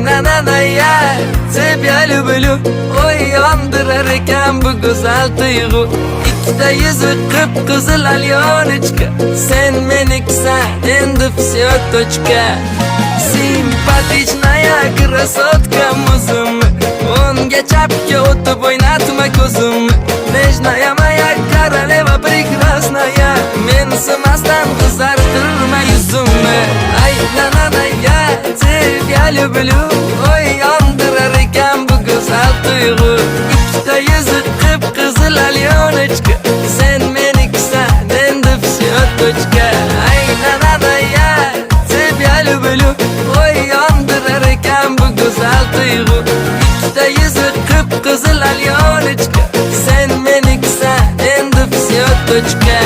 nananaya Sebyalı bülü uyandırırken bu güzel duygu İkide yüzü kıpkızıl alyonочка Sen meniksen endi всё точка Симпатичная красотка muzum Unga chapga o'tib o'ynatma ko'zim Nежная моя королева прекрасная Mensimasdan qizartirma yuzimni Ay nananaya Тебя люблю Uyandırar ekan bu güzel duygu İkide yüzü kıpkızıl alyonочка Sen meniksen endi всё точка Ay nananaya Тебя люблю Uyandırar ekan bu güzel duygu İkide yüzü kıpkızıl alyonочка Sen meniksen endi всё точка